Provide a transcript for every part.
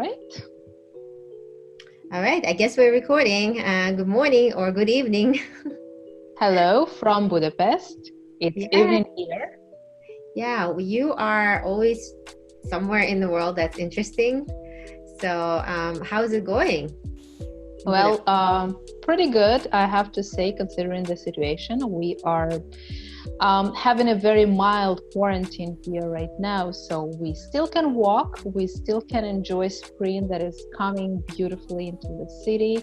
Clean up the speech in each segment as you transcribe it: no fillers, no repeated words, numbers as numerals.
right. All right, I guess we're recording. Good morning or good evening. Hello from Budapest. It's Yeah, evening here. yeah, you are always somewhere in the world that's interesting. So, how's it going in Budapest? Well, pretty good, I have to say, considering the situation. We are having a very mild quarantine here right now, so we still can walk, we still can enjoy spring that is coming beautifully into the city.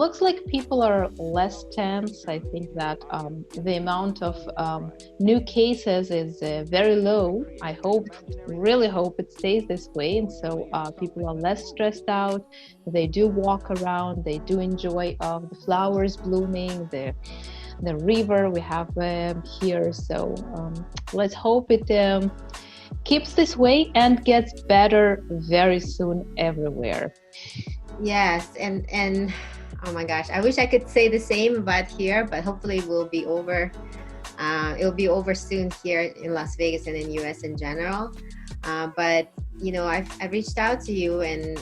Looks like people are less tense. I think that the amount of new cases is very low. I hope, really hope it stays this way, and so people are less stressed out. They do walk around, they do enjoy the flowers blooming, the river we have here. So let's hope it keeps this way and gets better very soon everywhere. Yes, and oh my gosh, I wish I could say the same about here, but hopefully it will be over. It'll be over soon here in Las Vegas and in US in general. But I've reached out to you and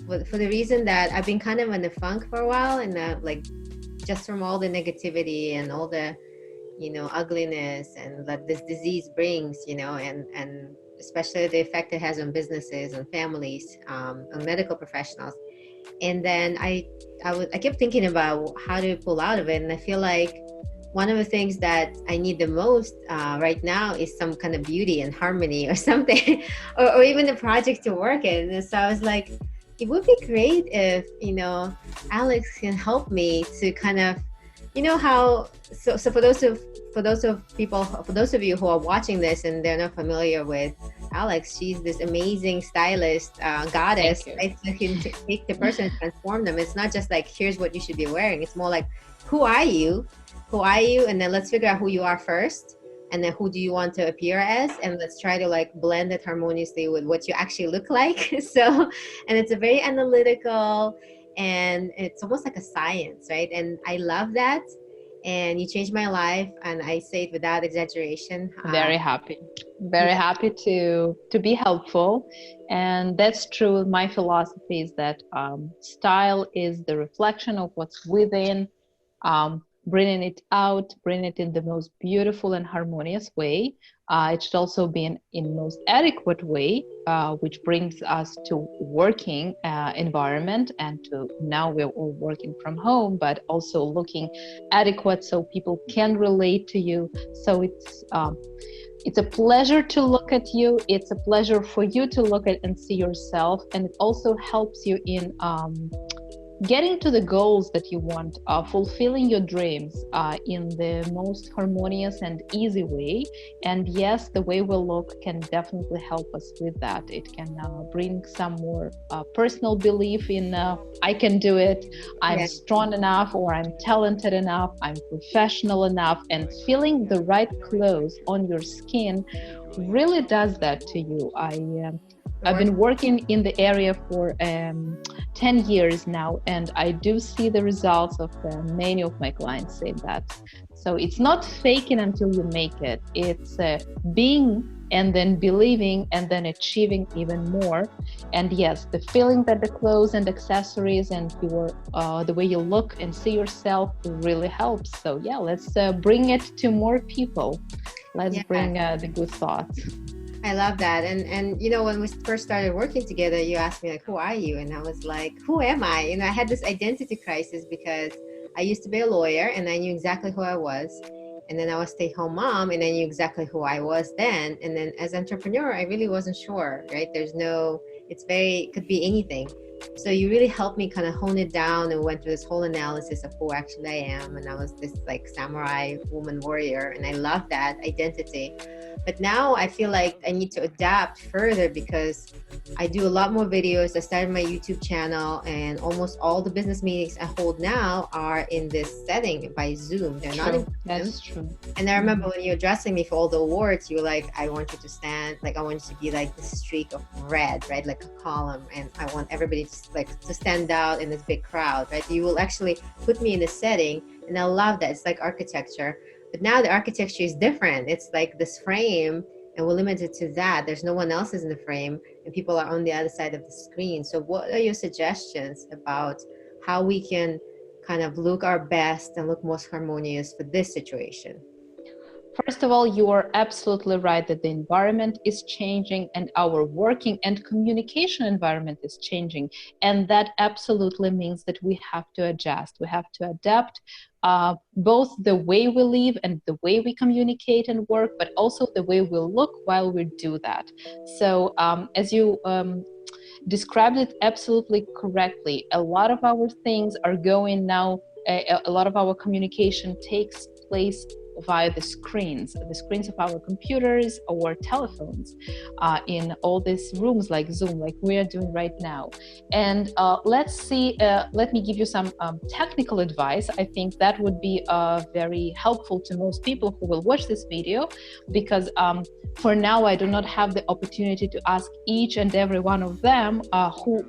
for the reason that I've been kind of in the funk for a while, and like just from all the negativity and all the ugliness and that this disease brings, and especially the effect it has on businesses and families, on medical professionals. And then I kept thinking about how to pull out of it, and I feel like one of the things that I need the most right now is some kind of beauty and harmony or something, or even a project to work in. And so I was like, it would be great if Alex can help me to kind of, how. So for those of you who are watching this and they're not familiar with Alex, she's this amazing stylist goddess, right? So can take the person and transform them. It's not just like, here's what you should be wearing. It's more like, who are you? And then let's figure out who you are first, and then who do you want to appear as, and let's try to like blend it harmoniously with what you actually look like. So, and it's a very analytical, and it's almost like a science, right? And I love that. And you changed my life, and I say it without exaggeration. Very Yeah. happy to be helpful. And that's true. My philosophy is that style is the reflection of what's within, bringing it out, bringing it in the most beautiful and harmonious way. It should also be in most adequate way, which brings us to working environment, and to now we're all working from home, but also looking adequate so people can relate to you. So it's a pleasure to look at you. It's a pleasure for you to look at and see yourself, and it also helps you in getting to the goals that you want, fulfilling your dreams in the most harmonious and easy way. And yes, the way we look can definitely help us with that. It can bring some more personal belief in I can do it, I'm strong enough, or I'm talented enough, I'm professional enough. And feeling the right clothes on your skin really does that to you. I've been working in the area for 10 years now, and I do see the results of many of my clients say that. So it's not faking until you make it. It's being and then believing and then achieving even more. And yes, the feeling that the clothes and accessories and your the way you look and see yourself really helps. So yeah, let's bring it to more people. Let's bring the good thoughts. I love that. And when we first started working together, you asked me like, who are you? And I was like, who am I? I had this identity crisis because I used to be a lawyer and I knew exactly who I was. And then I was a stay-at-home mom and I knew exactly who I was then. And then as an entrepreneur, I really wasn't sure, right? It could be anything. So you really helped me kind of hone it down, and went through this whole analysis of who actually I am. And I was this like samurai woman warrior, and I love that identity. But now I feel like I need to adapt further because I do a lot more videos. I started my YouTube channel, and almost all the business meetings I hold now are in this setting by Zoom. They're not in person. That's true. And I remember when you were addressing me for all the awards, you were like, I want you to stand, like I want you to be like this streak of red, right? Like a column. And I want everybody to stand out in this big crowd, right? You will actually put me in a setting, and I love that. It's like architecture. But now the architecture is different. It's like this frame, and we're limited to that. There's no one else is in the frame, and people are on the other side of the screen. So what are your suggestions about how we can kind of look our best and look most harmonious for this situation? First of all, you are absolutely right that the environment is changing and our working and communication environment is changing. And that absolutely means that we have to adjust. We have to adapt both the way we live and the way we communicate and work, but also the way we look while we do that. So as you described it absolutely correctly, a lot of our things are going now, a lot of our communication takes place via the screens of our computers or telephones, in all these rooms like Zoom, like we are doing right now. And let me give you some technical advice. I think that would be very helpful to most people who will watch this video, because for now I do not have the opportunity to ask each and every one of them who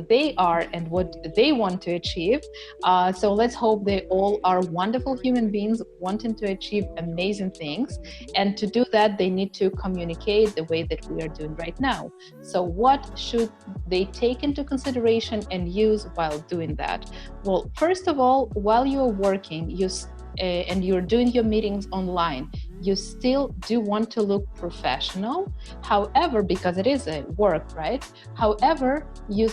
they are and what they want to achieve. So let's hope they all are wonderful human beings wanting to achieve amazing things. And to do that, they need to communicate the way that we are doing right now. So what should they take into consideration and use while doing that? Well, first of all, while you're working, and you're doing your meetings online, you still do want to look professional. However, because it is a work, right? However, you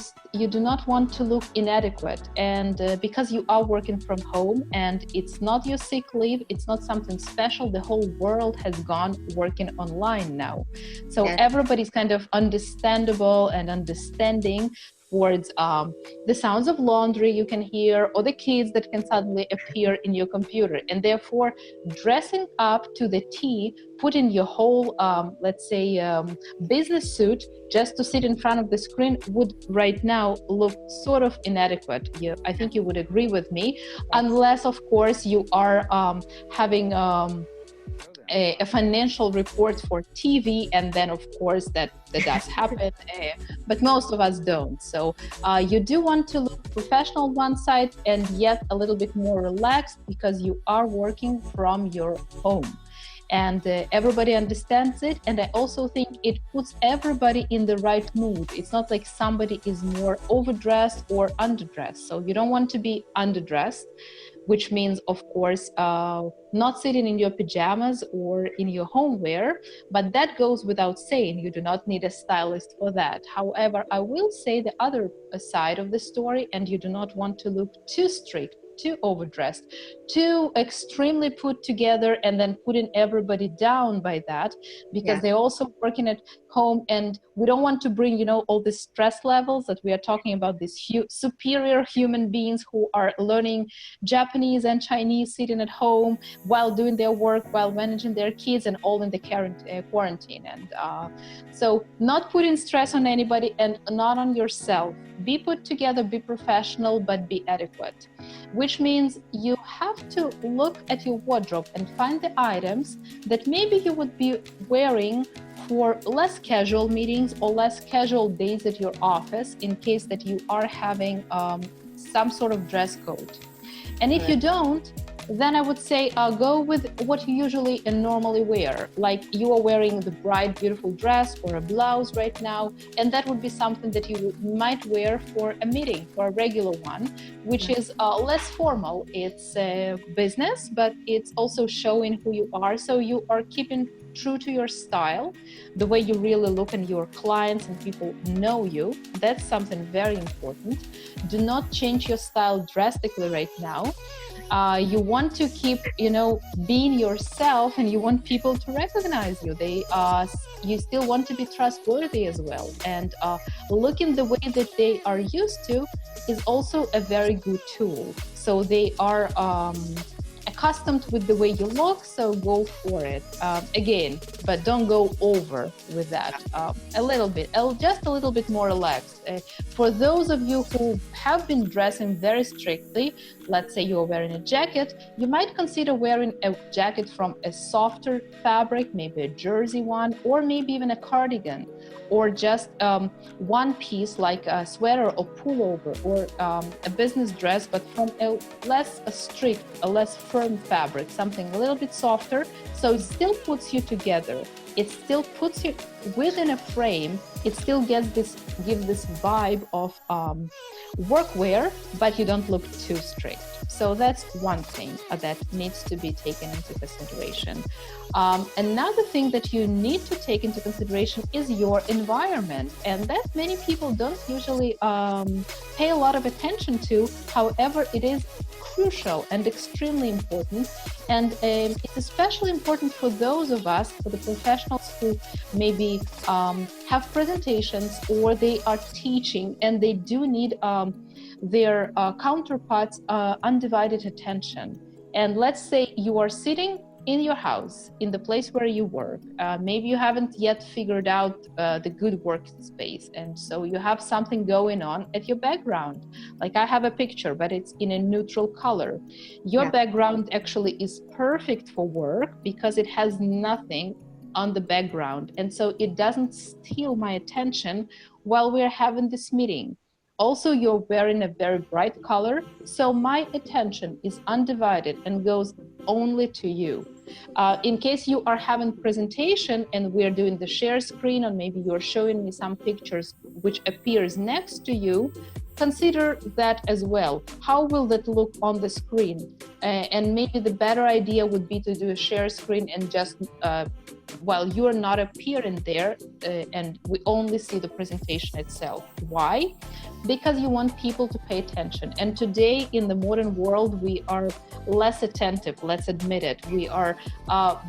do not want to look inadequate. And because you are working from home and it's not your sick leave, it's not something special, the whole world has gone working online now. So everybody's kind of understandable and understanding towards the sounds of laundry you can hear, or the kids that can suddenly appear in your computer. And therefore, dressing up to the T, putting your whole, let's say, business suit just to sit in front of the screen would right now look sort of inadequate. I think you would agree with me, unless, of course, you are having a financial report for TV, and then of course that does happen, but most of us don't. So you do want to look professional on one side and yet a little bit more relaxed, because you are working from your home. And everybody understands it, and I also think it puts everybody in the right mood. It's not like somebody is more overdressed or underdressed. So you don't want to be underdressed, which means, of course, not sitting in your pajamas or in your homeware, but that goes without saying. You do not need a stylist for that. However, I will say the other side of the story, and you do not want to look too strict, too overdressed, too extremely put together, and then putting everybody down by that, because they're also working at home, and we don't want to bring, all the stress levels that we are talking about, these superior human beings who are learning Japanese and Chinese sitting at home while doing their work, while managing their kids, and all in the quarantine. And so not putting stress on anybody and not on yourself. Be put together, be professional, but be adequate. Which means you have to look at your wardrobe and find the items that maybe you would be wearing for less casual meetings or less casual days at your office, in case that you are having some sort of dress code. And if you don't, then I would say go with what you usually and normally wear. Like you are wearing the bright, beautiful dress or a blouse right now, and that would be something that you might wear for a meeting, for a regular one, which is less formal. It's business, but it's also showing who you are. So you are keeping true to your style, the way you really look, and your clients and people know you. That's something very important. Do not change your style drastically right now. You want to keep, being yourself, and you want people to recognize you. You still want to be trustworthy as well. And looking the way that they are used to is also a very good tool. So they are accustomed with the way you look, so go for it. Again, but don't go over with that. A little bit, just a little bit more relaxed. For those of you who have been dressing very strictly, let's say you're wearing a jacket, you might consider wearing a jacket from a softer fabric, maybe a jersey one, or maybe even a cardigan, or just one piece like a sweater or pullover, or a business dress, but from a less strict, a less firm fabric, something a little bit softer, so it still puts you together. it still puts you within a frame. It still gives this vibe of workwear, but you don't look too strict. So that's one thing that needs to be taken into consideration. Another thing that you need to take into consideration is your environment, and that many people don't usually pay a lot of attention to. However, it is crucial and extremely important, and it's especially important for those of us, for the professionals who maybe have presentations or they are teaching and they do need their counterparts' undivided attention. And let's say you are sitting in your house, in the place where you work. Maybe you haven't yet figured out the good workspace, and so you have something going on at your background. Like I have a picture, but it's in a neutral color. Your background actually is perfect for work because it has nothing on the background, and so it doesn't steal my attention while we're having this meeting. Also, you're wearing a very bright color, so my attention is undivided and goes only to you. In case you are having presentation and we're doing the share screen, or maybe you're showing me some pictures which appears next to you, consider that as well. How will that look on the screen? And maybe the better idea would be to do a share screen and just while you're not appearing there and we only see the presentation itself. Why? Because you want people to pay attention. And today in the modern world, we are less attentive, let's admit it. We are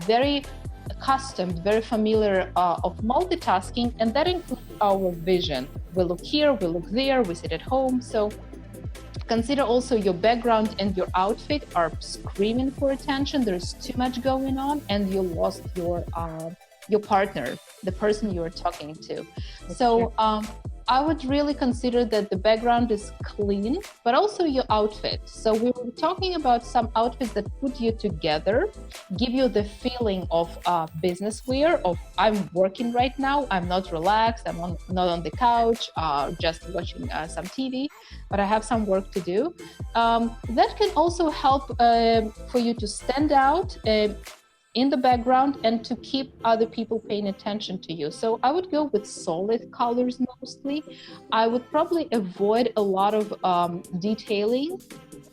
very accustomed, very familiar of multitasking, and that includes our vision. We look here, we look there, we sit at home. So consider also your background and your outfit are screaming for attention. There's too much going on and you lost your partner, the person you're talking to. So I would really consider that the background is clean, but also your outfit. So we were talking about some outfits that put you together, give you the feeling of business wear, of I'm working right now, I'm not relaxed, I'm not on the couch, just watching some TV, but I have some work to do. That can also help for you to stand out in the background and to keep other people paying attention to you. So I would go with solid colors mostly. I would probably avoid a lot of detailing,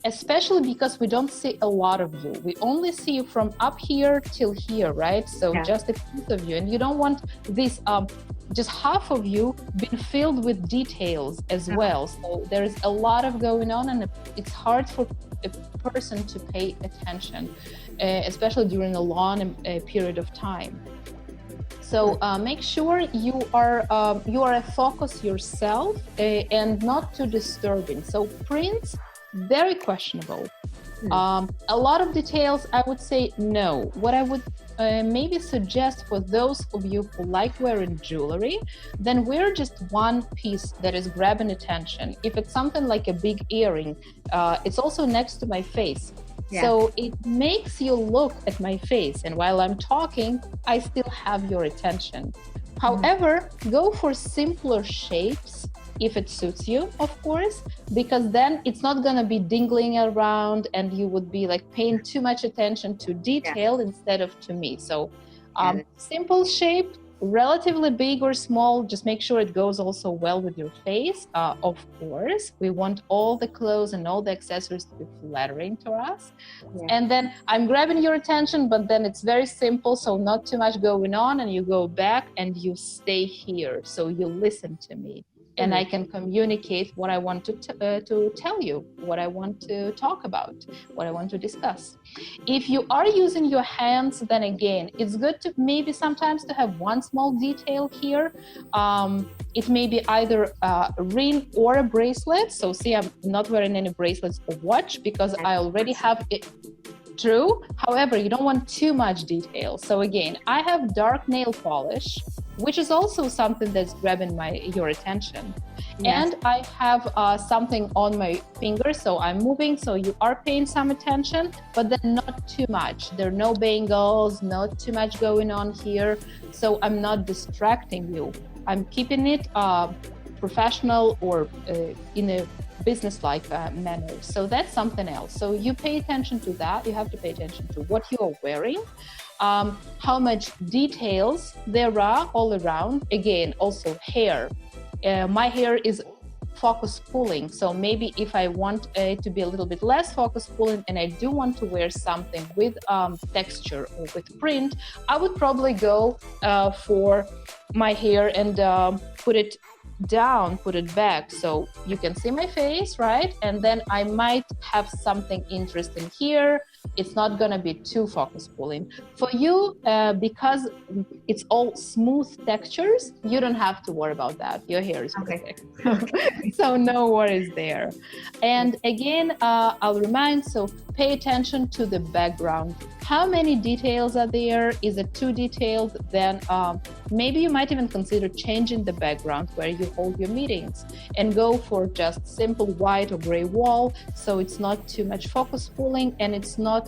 especially because we don't see a lot of you. We only see you from up here till here, right? So just a piece of you, and you don't want this just half of you being filled with details as well. So there's a lot of going on, and it's hard for a person to pay attention, especially during a long period of time. So make sure you are a focus yourself and not too disturbing. So prints, very questionable. A lot of details, I would say no. What I would maybe suggest for those of you who like wearing jewelry, then wear just one piece that is grabbing attention. If it's something like a big earring, it's also next to my face. So it makes you look at my face, and while I'm talking, I still have your attention. However, go for simpler shapes if it suits you, of course, because then it's not going to be dingling around and you would be like paying too much attention to detail instead of to me. So simple shape, relatively big or small, just make sure it goes also well with your face. Of course, we want all the clothes and all the accessories to be flattering to us. And then I'm grabbing your attention, but then it's very simple, so not too much going on, and you go back and you stay here. So you listen to me. And I can communicate what I want to tell you, what I want to talk about, what I want to discuss. If you are using your hands, then again, it's good to maybe sometimes to have one small detail here. It may be either a ring or a bracelet. So see, I'm not wearing any bracelets or watch because I already have it. True. However, you don't want too much detail. So again, I have dark nail polish, which is also something that's grabbing your attention. And I have something on my finger, so I'm moving, so you are paying some attention, but then not too much. There are no bangles, not too much going on here, so I'm not distracting you. I'm keeping it professional or in a business-like manner. So that's something else. So you pay attention to that. You have to pay attention to what you are wearing. how much details there are all around. Again, also hair. My hair is focus pulling, so maybe if I want it to be a little bit less focus pulling and I do want to wear something with texture or with print, I would probably go for my hair and put it down, put it back, so you can see my face, right? And then I might have something interesting here. It's not gonna be too focus pulling. For you, because it's all smooth textures, you don't have to worry about that. Your hair is perfect. Okay. So no worries there. And again, I'll remind, so pay attention to the background. How many details are there? Is it too detailed? Then maybe you might even consider changing the background where you hold your meetings and go for just simple white or gray wall, so it's not too much focus pulling and it's not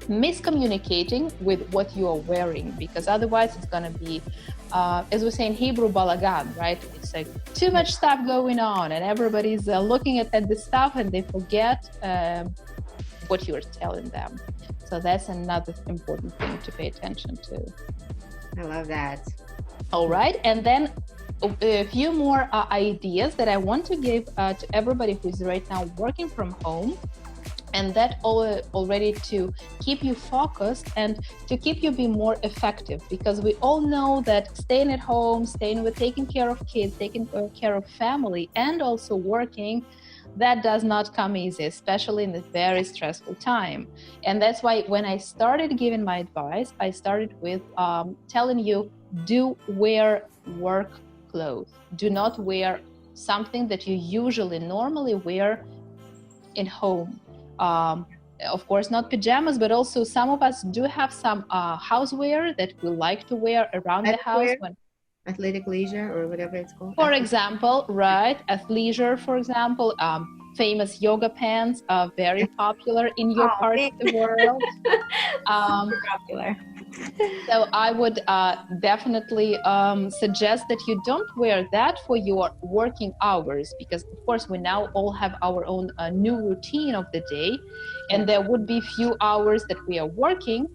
miscommunicating with what you are wearing, because otherwise it's going to be, as we say in Hebrew, balagan, right? It's like too much stuff going on and everybody's looking at the stuff and they forget what you're telling them. So that's another important thing to pay attention to. I love that. All right, and then a few more ideas that I want to give to everybody who's right now working from home, and that already to keep you focused and to keep you be more effective, because we all know that staying at home, taking care of kids, taking care of family, and also working, that does not come easy, especially in this very stressful time. And that's why when I started giving my advice, I started with telling you, do wear work clothes. Do not wear something that you usually normally wear in home. Of course, not pajamas, but also some of us do have some housewear that we like to wear around the house. Athletic leisure or whatever it's called. For example, right, athleisure, for example, famous yoga pants are very popular in your part of the world. Super popular. So I would definitely suggest that you don't wear that for your working hours, because of course we now all have our own new routine of the day, and there would be few hours that we are working.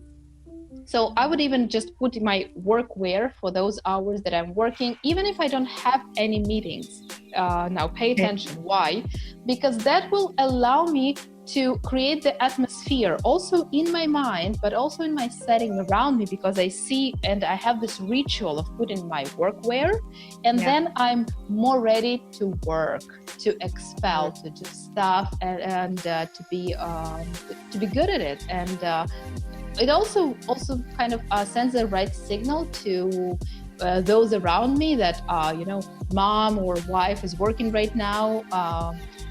So I would even just put my workwear for those hours that I'm working, even if I don't have any meetings. Now pay attention. Why? Because that will allow me to create the atmosphere also in my mind, but also in my setting around me, because I see and I have this ritual of putting my workwear, and then I'm more ready to work, to expel, to do stuff, and to be good at it. And it also kind of sends the right signal to those around me that mom or wife is working right now,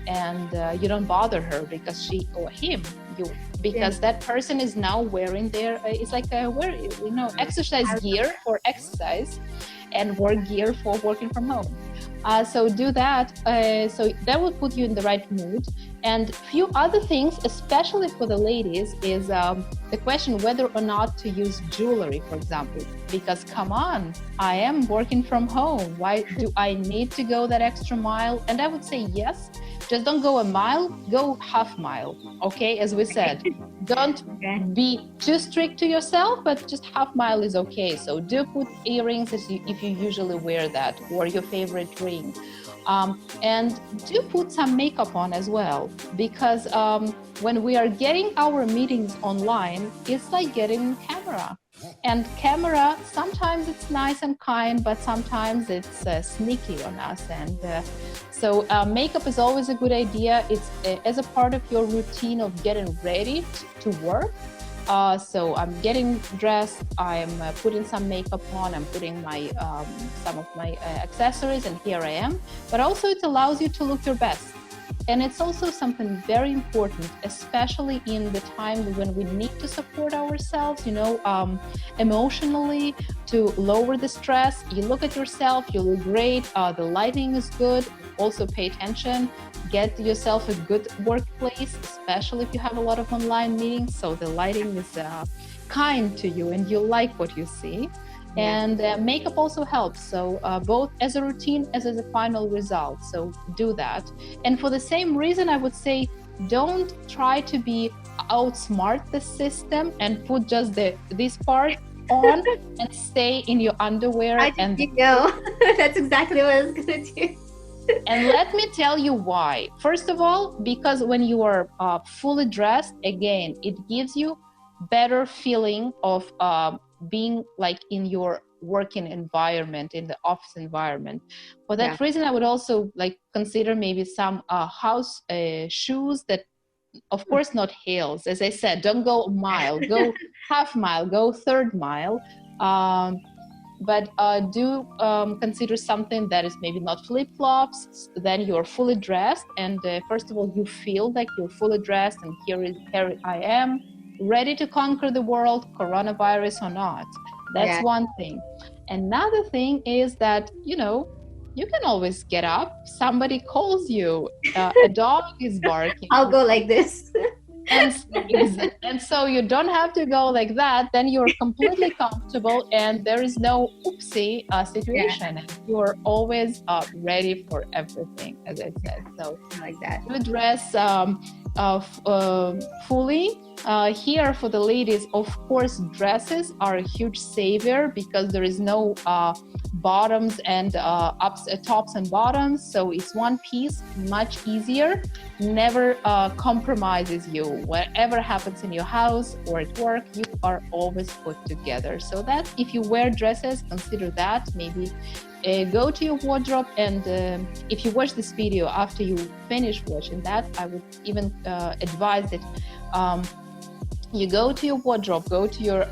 and you don't bother her because she or him, because that person is now wearing their it's like exercise gear for exercise and work gear for working from home. So do that. So that will put you in the right mood. And a few other things, especially for the ladies, is the question whether or not to use jewelry, for example. Because come on, I am working from home. Why do I need to go that extra mile? And I would say yes. Just don't go a mile, go half mile. Okay, as we said, don't be too strict to yourself, but just half mile is okay. So do put earrings if you usually wear that, or your favorite ring. And do put some makeup on as well, because when we are getting our meetings online, it's like getting camera. And camera, sometimes it's nice and kind, but sometimes it's sneaky on us. And so makeup is always a good idea. It's as a part of your routine of getting ready to work. So I'm getting dressed, I'm putting some makeup on, I'm putting my some of my accessories, and here I am. But also it allows you to look your best. And it's also something very important, especially in the time when we need to support ourselves, emotionally, to lower the stress. You look at yourself, you look great, the lighting is good. Also pay attention, get yourself a good workplace, especially if you have a lot of online meetings, so the lighting is kind to you and you like what you see. And makeup also helps, so both as a routine as a final result, so do that. And for the same reason, I would say don't try to be outsmart the system and put just this part on and stay in your underwear. That's exactly what I was gonna do. And let me tell you why. First of all, because when you are fully dressed, again, it gives you better feeling of being like in your working environment, in the office environment. For that reason, I would also like consider maybe some house shoes that, of course, not heels. As I said, don't go a mile, go half mile, go third mile. But do consider something that is maybe not flip-flops. Then you're fully dressed, and first of all, you feel like you're fully dressed, and here I am, ready to conquer the world, coronavirus or not. That's one thing. Another thing is that, you know, you can always get up. Somebody calls you, a dog is barking. I'll go like this. And so you don't have to go like that. Then you're completely comfortable, and there is no oopsie situation. And you're always ready for everything, as I said. So I like that. You dress fully. Here for the ladies, of course, dresses are a huge savior because there is no bottoms and tops and bottoms. So it's one piece, much easier, never compromises you. Whatever happens in your house or at work, you are always put together. So that if you wear dresses, consider that. Maybe go to your wardrobe, and if you watch this video after you finish watching that, I would even advise that you go to your wardrobe, go to your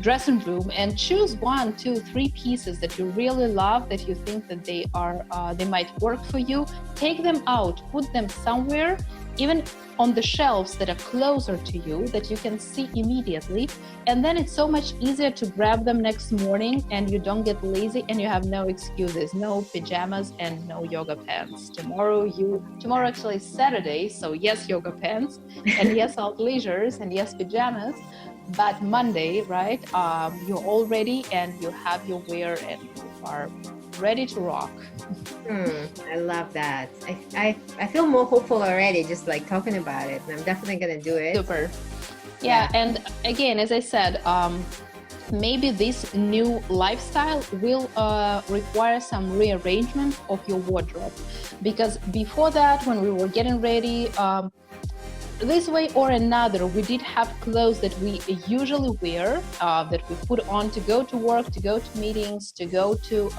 dressing room, and choose 1, 2, 3 pieces that you really love, that you think that they might work for you. Take them out, put them somewhere, even on the shelves that are closer to you, that you can see immediately. And then it's so much easier to grab them next morning, and you don't get lazy, and you have no excuses, no pajamas and no yoga pants. Tomorrow actually is Saturday, so yes, yoga pants, and yes, athleisures, and yes, pajamas. But Monday, right, you're all ready, and you have your wear, and you are ready to rock. I love that. I feel more hopeful already just like talking about it, and I'm definitely gonna do it. Super. Yeah. And again, as I said, maybe this new lifestyle will require some rearrangement of your wardrobe, because before that, when we were getting ready, this way or another, we did have clothes that we usually wear, that we put on to go to work, to go to meetings, to go to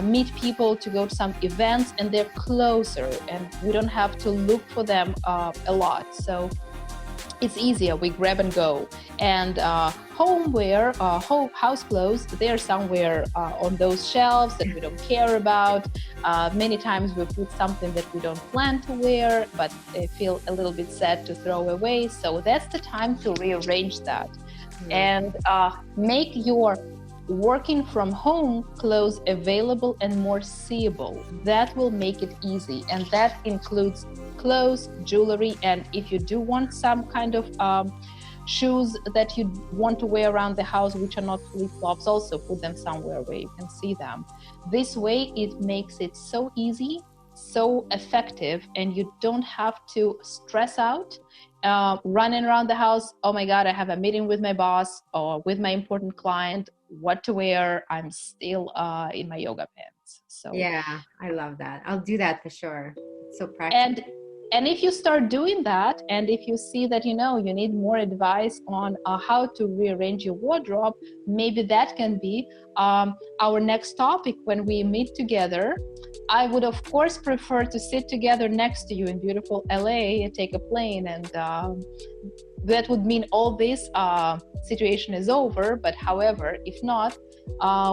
meet people, to go to some events, and they're closer, and we don't have to look for them a lot. So it's easier, we grab and go. And homeware, house clothes, they're somewhere on those shelves that we don't care about. Many times we put something that we don't plan to wear, but feel a little bit sad to throw away. So that's the time to rearrange that. And make your working from home clothes available and more seeable. That will make it easy, and that includes clothes, jewelry, and if you do want some kind of shoes that you want to wear around the house, which are not flip-flops, also put them somewhere where you can see them. This way it makes it so easy, so effective, and you don't have to stress out running around the house. Oh my God, I have a meeting with my boss or with my important client, what to wear? I'm still in my yoga pants. So yeah, I love that. I'll do that for sure. It's so practical. And if you start doing that, and if you see that, you know, you need more advice on how to rearrange your wardrobe, maybe that can be our next topic when we meet together. I would, of course, prefer to sit together next to you in beautiful LA, take a plane, and that would mean all this situation is over. But however, if not,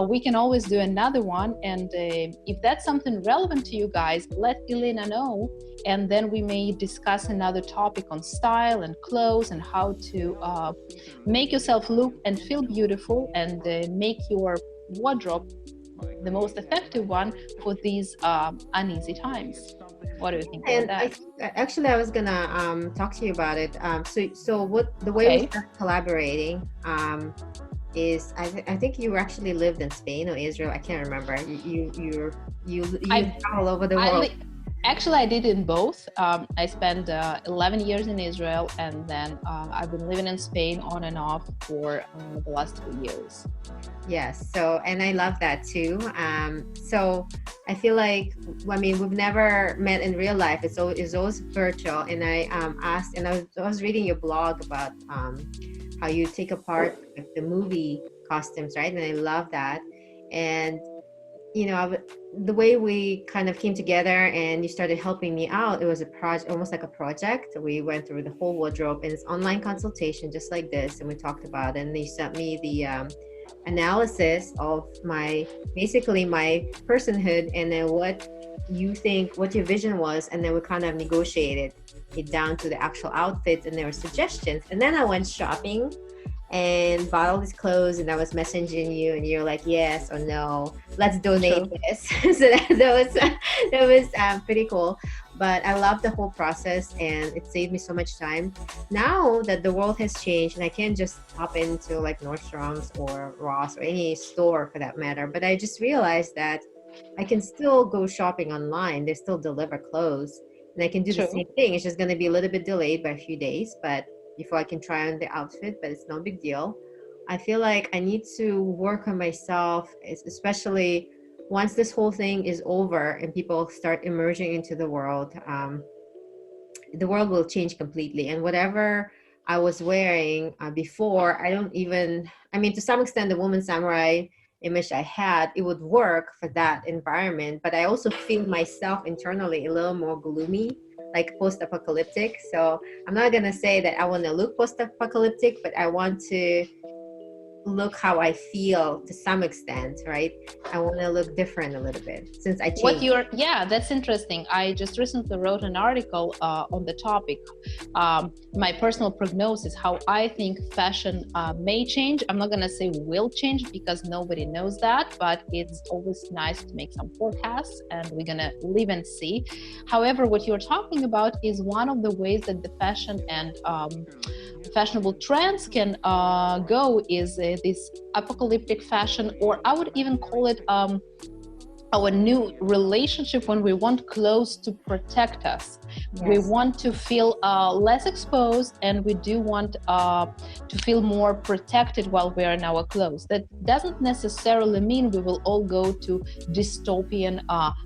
we can always do another one. And if that's something relevant to you guys, let Elena know. And then we may discuss another topic on style and clothes and how to make yourself look and feel beautiful, and make your wardrobe the most effective one for these uneasy times. What do you think about that? Actually, I was gonna talk to you about it. So what the way we started collaborating is I think you actually lived in Spain or Israel. I can't remember. You travel all over the world. Actually, I did in both. I spent 11 years in Israel, and then I've been living in Spain on and off for the last 2 years. Yes. So, and I love that too. So I feel like, I mean, we've never met in real life. It's always virtual. And I asked, and I was reading your blog about how you take apart like, the movie costumes, right? And I love that. And you know, the way we kind of came together and you started helping me out, it was a project, almost like a project. We went through the whole wardrobe, and it's online consultation just like this, and we talked about it, and they sent me the analysis of basically my personhood, and then what you think, what your vision was, and then we kind of negotiated it down to the actual outfits, and there were suggestions. And then I went shopping and bought all these clothes, and I was messaging you, and you're like, yes or no, let's donate this. So that was pretty cool. But I love the whole process, and it saved me so much time. Now that the world has changed, and I can't just hop into like Nordstrom's or Ross or any store for that matter, but I just realized that I can still go shopping online. They still deliver clothes, and I can do the same thing. It's just going to be a little bit delayed by a few days, but before I can try on the outfit, but it's no big deal. I feel like I need to work on myself, especially once this whole thing is over and people start emerging into the world will change completely. And whatever I was wearing before, I mean, to some extent, the woman samurai image I had, it would work for that environment. But I also feel myself internally a little more gloomy, like post-apocalyptic. So I'm not going to say that I want to look post-apocalyptic, but I want to look how I feel to some extent, right? I want to look different a little bit since I changed. Yeah, that's interesting. I just recently wrote an article on the topic, my personal prognosis, how I think fashion may change. I'm not going to say will change because nobody knows that, but it's always nice to make some forecasts, and we're going to live and see. However, what you're talking about is one of the ways that the fashion and fashionable trends can go is this apocalyptic fashion, or I would even call it our new relationship when we want clothes to protect us. Yes. We want to feel less exposed, and we do want to feel more protected while wearing our clothes. That doesn't necessarily mean we will all go to dystopian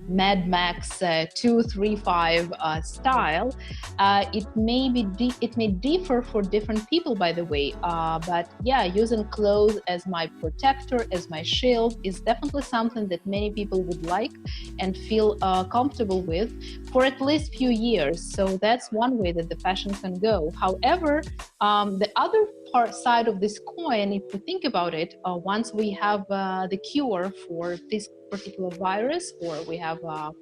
Mad Max 235 style. It may differ for different people, by the way. But yeah, using clothes as my protector, as my shield, is definitely something that many people would like and feel comfortable with for at least few years. So that's one way that the fashion can go. However, the other side of this coin, if we think about it, once we have the cure for this particular virus, or we have a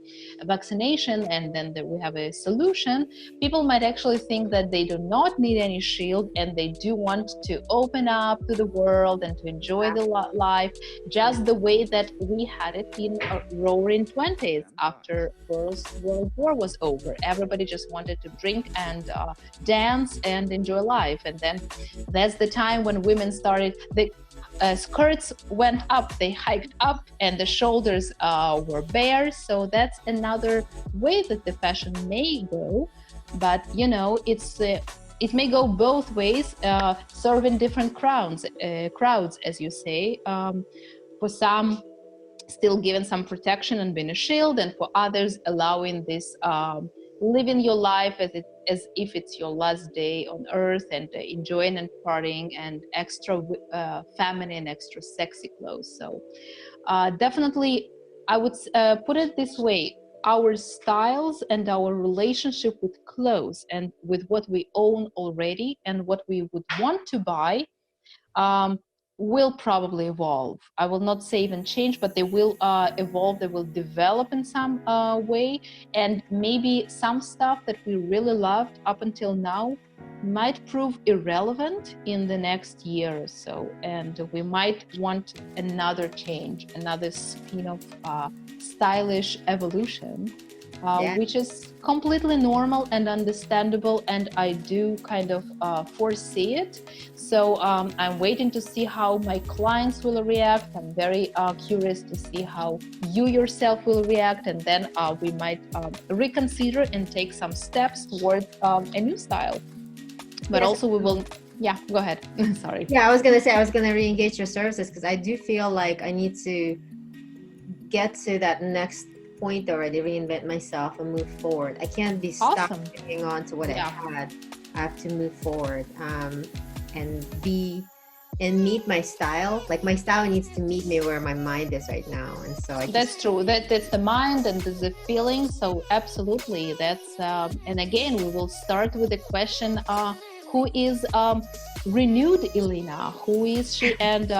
vaccination, and then we have a solution, people might actually think that they do not need any shield, and they do want to open up to the world and to enjoy the life just the way that we had it in roaring 20s after First World War was over. Everybody just wanted to drink and dance and enjoy life. And then that's the time when women started, the skirts went up, they hiked up, and the shoulders were bare. So that's another way that the fashion may go. But you know, it may go both ways, serving different crowds, as you say. For some, still giving some protection and being a shield, and for others, allowing this living your life as if it's your last day on earth, and enjoying and partying and extra feminine, extra sexy clothes. So definitely, I would put it this way: our styles and our relationship with clothes and with what we own already and what we would want to buy will probably evolve. I will not say even change, but they will evolve, they will develop in some way, and maybe some stuff that we really loved up until now might prove irrelevant in the next year or so, and we might want another change, another spin of stylish evolution. which is completely normal and understandable, and I do kind of foresee it. So I'm waiting to see how my clients will react. I'm very curious to see how you yourself will react, and then we might reconsider and take some steps toward a new style. But also we will, yeah, go ahead. Sorry. Yeah, I was going to say, I was going to re-engage your services because I do feel like I need to get to that next point already, reinvent myself and move forward. I can't be stuck hanging on to what I had. I have to move forward and meet my style. Like my style needs to meet me where my mind is right now. And so that's true. That's the mind and the feeling. So absolutely, that's and again, we will start with the question: who is renewed Elena? Who is she, and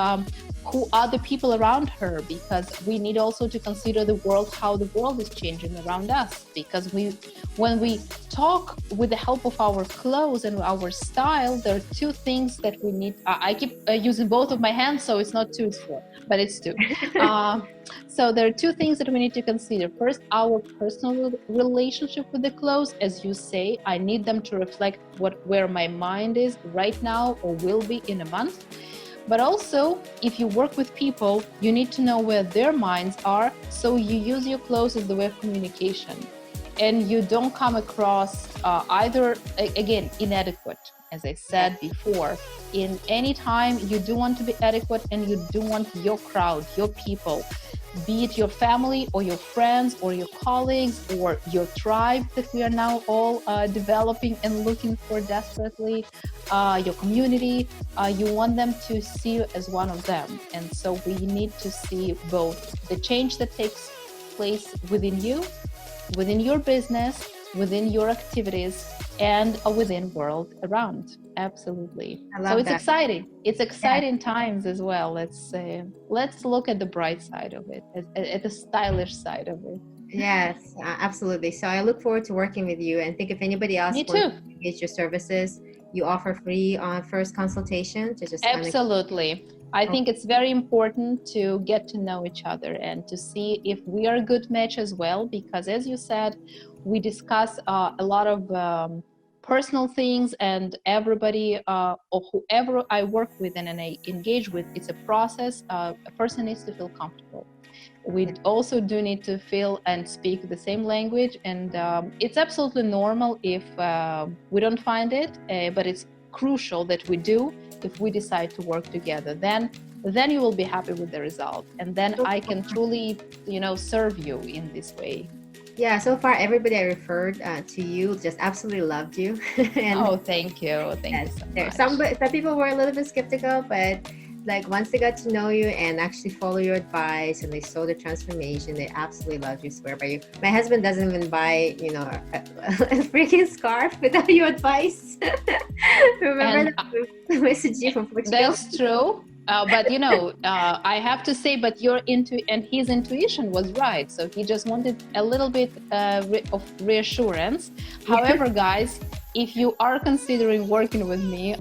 who are the people around her? Because we need also to consider the world, how the world is changing around us. Because when we talk with the help of our clothes and our style, there are two things that we need. I keep using both of my hands, so it's not two, it's four, but it's two. So there are two things that we need to consider. First, our personal relationship with the clothes. As you say, I need them to reflect where my mind is right now or will be in a month. But also, if you work with people, you need to know where their minds are, so you use your clothes as the way of communication. And you don't come across either, again, inadequate. As I said before, in any time you do want to be adequate, and you do want your crowd, your people, be it your family or your friends or your colleagues or your tribe that we are now all developing and looking for desperately, your community, you want them to see you as one of them. And so we need to see both the change that takes place within you, within your business, within your activities, and within world around. Absolutely. So it's exciting. It's exciting times as well. Let's look at the bright side of it, at the stylish side of it. Yes, absolutely. So I look forward to working with you, and think if anybody else wants to engage your services, you offer free first consultation to just absolutely. I think it's very important to get to know each other and to see if we are a good match as well, because as you said, we discuss a lot of personal things, and everybody or whoever I work with and I engage with, it's a process. A person needs to feel comfortable. We also do need to feel and speak the same language, and it's absolutely normal if we don't find it, but it's crucial that we do. If we decide to work together, then you will be happy with the result, and then I can truly, serve you in this way. Yeah, so far everybody I referred to you just absolutely loved you. And thank you. Thank you so much. Some people were a little bit skeptical, but like once they got to know you and actually follow your advice and they saw the transformation, they absolutely loved you, swear by you. My husband doesn't even buy, a freaking scarf without your advice. Remember the message from Portugal? That's true. But I have to say, but his intuition was right. So he just wanted a little bit of reassurance. However, guys, if you are considering working with me,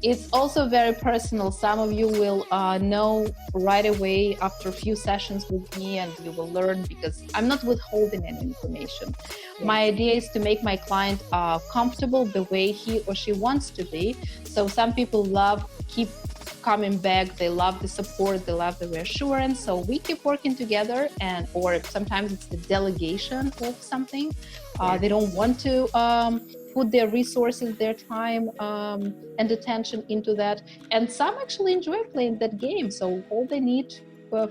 it's also very personal. Some of you will know right away after a few sessions with me, and you will learn, because I'm not withholding any information. Yes. My idea is to make my client comfortable the way he or she wants to be. So some people keep coming back, they love the support, they love the reassurance, so we keep working together, or sometimes it's the delegation of something. They don't want to put their resources, their time and attention into that, and some actually enjoy playing that game, so all they need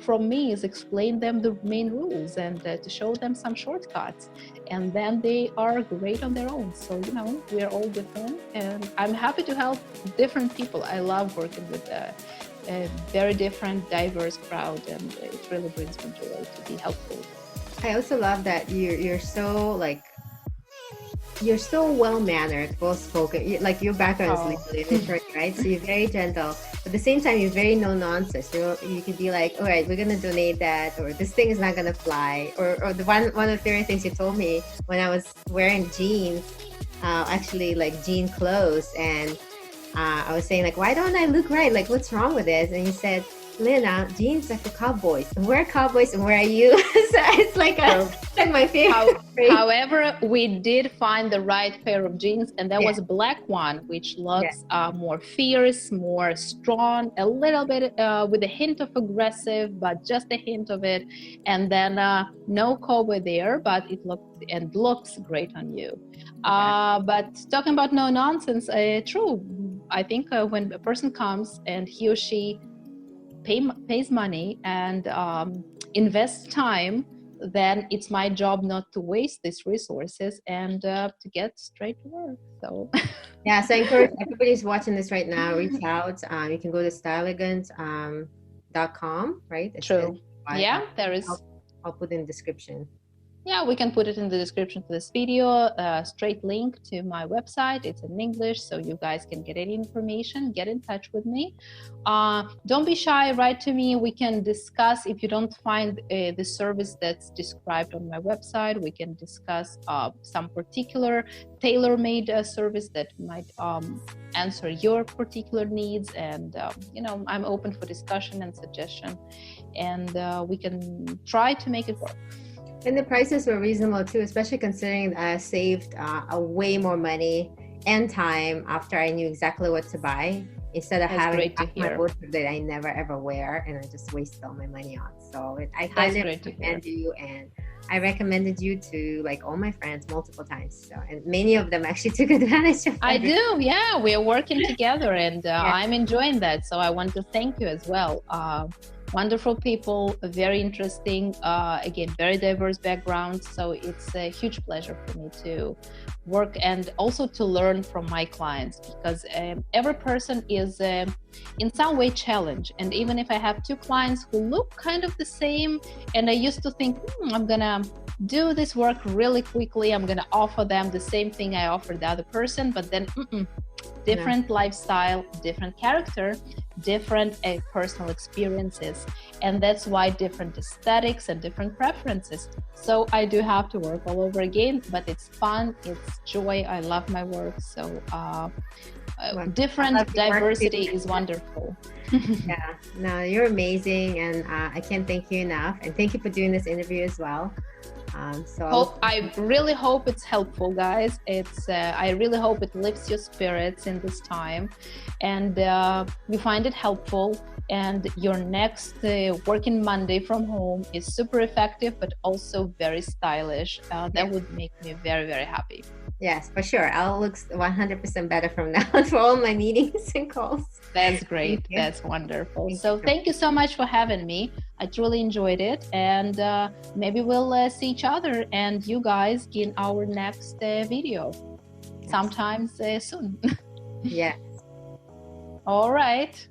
from me is explain them the main rules and to show them some shortcuts, and then they are great on their own. So we are all different, and I'm happy to help different people. I love working with a very different, diverse crowd, and it really brings me joy to be helpful. I also love that you're so well-mannered, well-spoken. Like your background is legally literary, right? So you're very gentle. But at the same time, you're very no-nonsense. You could be like, all right, we're going to donate that, or this thing is not going to fly. Or the one of the favorite things you told me when I was wearing jeans, actually like jean clothes. And I was saying like, why don't I look right? Like, what's wrong with this? And you said, Lena, jeans are for cowboys. And we're cowboys and where are you? So it's like And my fear. However, we did find the right pair of jeans, and that was a black one, which looks more fierce, more strong, a little bit with a hint of aggressive, but just a hint of it. And then no cowboy there, but it looks great on you. But talking about no nonsense, true. I think when a person comes and he or she pays money and invests time, then it's my job not to waste these resources and to get straight to work. So yeah, so I encourage everybody who's watching this right now, reach out. You can go to stylist.com, right? True. Yeah, there is. I'll put in the description. Yeah, we can put it in the description to this video, straight link to my website. It's in English, so you guys can get any information, get in touch with me. Don't be shy, write to me. We can discuss. If you don't find the service that's described on my website, we can discuss some particular tailor-made service that might answer your particular needs. And, I'm open for discussion and suggestion, and we can try to make it work. And the prices were reasonable too, especially considering I saved way more money and time after I knew exactly what to buy, instead of having my wardrobe that I never ever wear and I just wasted all my money on. So I highly recommend you, and I recommended you to like all my friends multiple times. So, and many of them actually took advantage of it. I do, yeah. We're working together, and I'm enjoying that. So I want to thank you as well. Wonderful people, very interesting, again, very diverse backgrounds. So it's a huge pleasure for me to work and also to learn from my clients, because every person is in some way challenged. And even if I have two clients who look kind of the same, and I used to think, I'm gonna do this work really quickly, I'm gonna offer them the same thing I offered the other person, but then different lifestyle, different character, different personal experiences, and that's why different aesthetics and different preferences. So I do have to work all over again, but it's fun, it's joy, I love my work. So different diversity is wonderful. Yeah, no, you're amazing, and I can't thank you enough, and thank you for doing this interview as well. I really hope it's helpful, guys. I really hope it lifts your spirits in this time, and you find it helpful, and your next working Monday from home is super effective, but also very stylish. That would make me very, very happy. Yes, for sure. I'll look 100% better from now on for all my meetings and calls. That's great. That's wonderful. So thank you so much for having me. I truly enjoyed it. And maybe we'll see each other and you guys in our next video sometimes soon. Yes. All right.